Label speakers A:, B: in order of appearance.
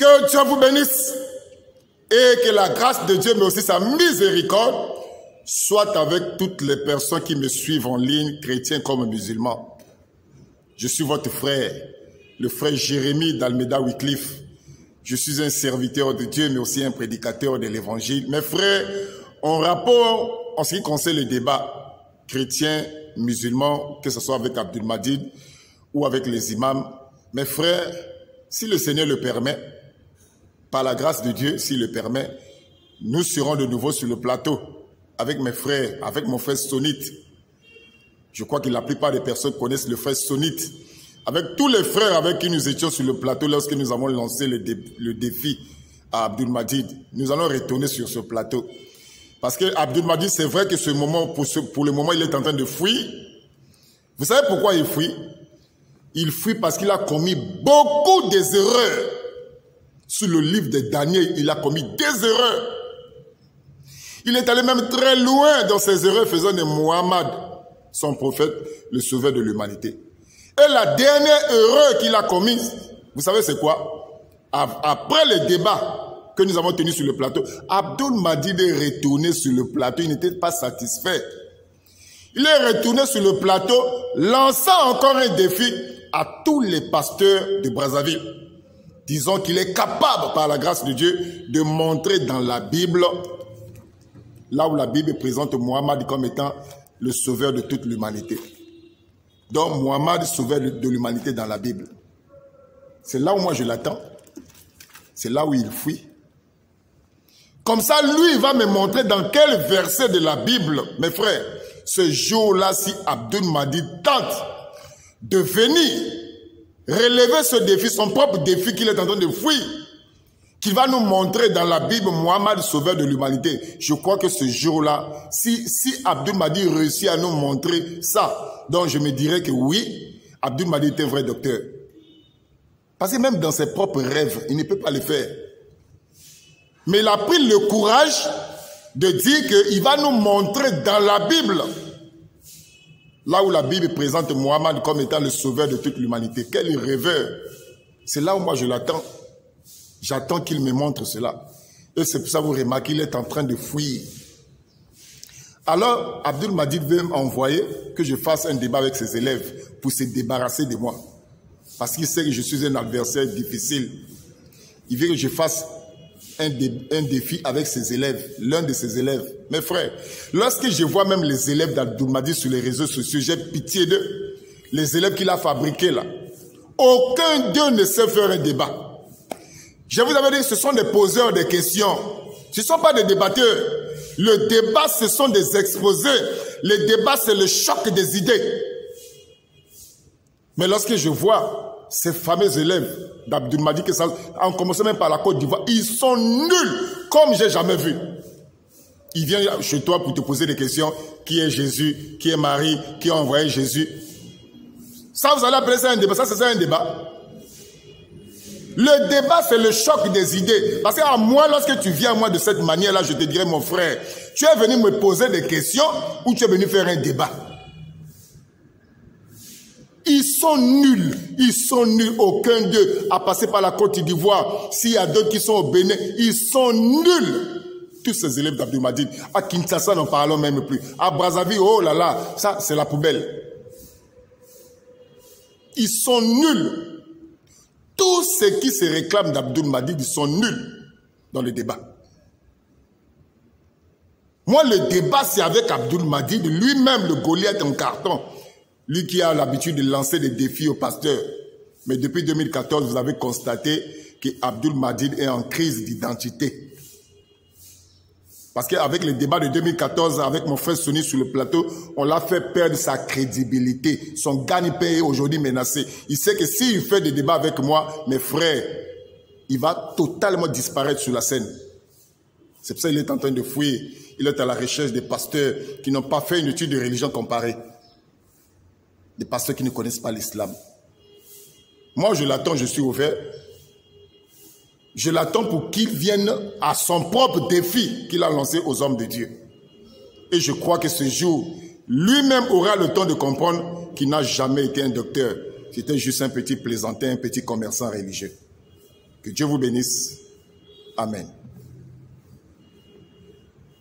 A: Que Dieu vous bénisse et que la grâce de Dieu, mais aussi sa miséricorde, soit avec toutes les personnes qui me suivent en ligne, chrétiens comme musulmans. Je suis votre frère, le frère Jérémie d'Almeida Wycliffe. Je suis un serviteur de Dieu, mais aussi un prédicateur de l'évangile. Mes frères, en rapport en ce qui concerne le débat chrétien, musulman, que ce soit avec Abdul Majid ou avec les imams, mes frères, si le Seigneur le permet, par la grâce de Dieu, s'il le permet, nous serons de nouveau sur le plateau avec mes frères, avec mon frère Sonite. Je crois que la plupart des personnes connaissent le frère Sonite. Avec tous les frères avec qui nous étions sur le plateau lorsque nous avons lancé le défi à Abdul Majid, nous allons retourner sur ce plateau. Parce que Abdul Majid, c'est vrai que pour le moment, il est en train de fuir. Vous savez pourquoi il fuit? Il fuit parce qu'il a commis beaucoup des erreurs. Sur le livre de Daniel, il a commis des erreurs. Il est allé même très loin dans ses erreurs, faisant de Mohammed, son prophète, le sauveur de l'humanité. Et la dernière erreur qu'il a commise, vous savez c'est quoi? Après le débat que nous avons tenu sur le plateau, Abdul Majid est retourné sur le plateau, il n'était pas satisfait. Il est retourné sur le plateau, lançant encore un défi à tous les pasteurs de Brazzaville. Disons qu'il est capable, par la grâce de Dieu, de montrer dans la Bible, là où la Bible présente Mohammed comme étant le sauveur de toute l'humanité. Donc, Mohammed, sauveur de l'humanité dans la Bible. C'est là où moi je l'attends. C'est là où il fuit. Comme ça, lui, il va me montrer dans quel verset de la Bible, mes frères, ce jour-là, si Abdul Majid tente de venir relever ce défi, son propre défi qu'il est en train de fuir, qui va nous montrer dans la Bible Mohammed, sauveur de l'humanité. Je crois que ce jour-là, si Abdul Majid réussit à nous montrer ça, donc je me dirais que oui, Abdul Majid est un vrai docteur. Parce que même dans ses propres rêves, il ne peut pas le faire. Mais il a pris le courage de dire qu'il va nous montrer dans la Bible, là où la Bible présente Mohammed comme étant le sauveur de toute l'humanité. Quel rêveur! C'est là où moi je l'attends. J'attends qu'il me montre cela. Et c'est pour ça que vous remarquez qu'il est en train de fuir. Alors, Abdul Majid veut m'envoyer que je fasse un débat avec ses élèves pour se débarrasser de moi. Parce qu'il sait que je suis un adversaire difficile. Il veut que je fasse un défi avec ses élèves, l'un de ses élèves. Mes frères, lorsque je vois même les élèves d'Abdul Majid sur les réseaux sociaux, j'ai pitié d'eux. Les élèves qu'il a fabriqués là. Aucun d'eux ne sait faire un débat. Je vous avais dit que ce sont des poseurs de questions. Ce ne sont pas des débatteurs. Le débat, ce sont des exposés. Le débat, c'est le choc des idées. Mais lorsque je vois ces fameux élèves d'Abdul Majid, en commençant même par la Côte d'Ivoire, ils sont nuls, comme j'ai jamais vu. Ils viennent chez toi pour te poser des questions. Qui est Jésus? Qui est Marie? Qui a envoyé Jésus? Ça, vous allez appeler ça un débat. Ça, c'est un débat. Le débat, c'est le choc des idées. Parce qu'à moi, lorsque tu viens à moi de cette manière-là, je te dirais, mon frère, tu es venu me poser des questions ou tu es venu faire un débat? Ils sont nuls. Ils sont nuls. Aucun d'eux a passé par la Côte d'Ivoire. S'il y a d'autres qui sont au Bénin, ils sont nuls. Tous ces élèves d'Abdul Majid. À Kinshasa, n'en parlons même plus. À Brazzaville, oh là là, ça, c'est la poubelle. Ils sont nuls. Tous ceux qui se réclament d'Abdul Majid, ils sont nuls dans le débat. Moi, le débat, c'est avec Abdul Majid, lui-même, le Goliath en carton. Lui qui a l'habitude de lancer des défis aux pasteurs. Mais depuis 2014, vous avez constaté que Abdul Majid est en crise d'identité. Parce qu'avec le débat de 2014, avec mon frère Sonny sur le plateau, on l'a fait perdre sa crédibilité. Son gagne-pain est aujourd'hui menacé. Il sait que s'il fait des débats avec moi, mes frères, il va totalement disparaître sur la scène. C'est pour ça qu'il est en train de fuir. Il est à la recherche des pasteurs qui n'ont pas fait une étude de religion comparée. Des pasteurs qui ne connaissent pas l'islam. Moi, je l'attends, je suis ouvert. Je l'attends pour qu'il vienne à son propre défi qu'il a lancé aux hommes de Dieu. Et je crois que ce jour, lui-même aura le temps de comprendre qu'il n'a jamais été un docteur. C'était juste un petit plaisantin, un petit commerçant religieux. Que Dieu vous bénisse. Amen.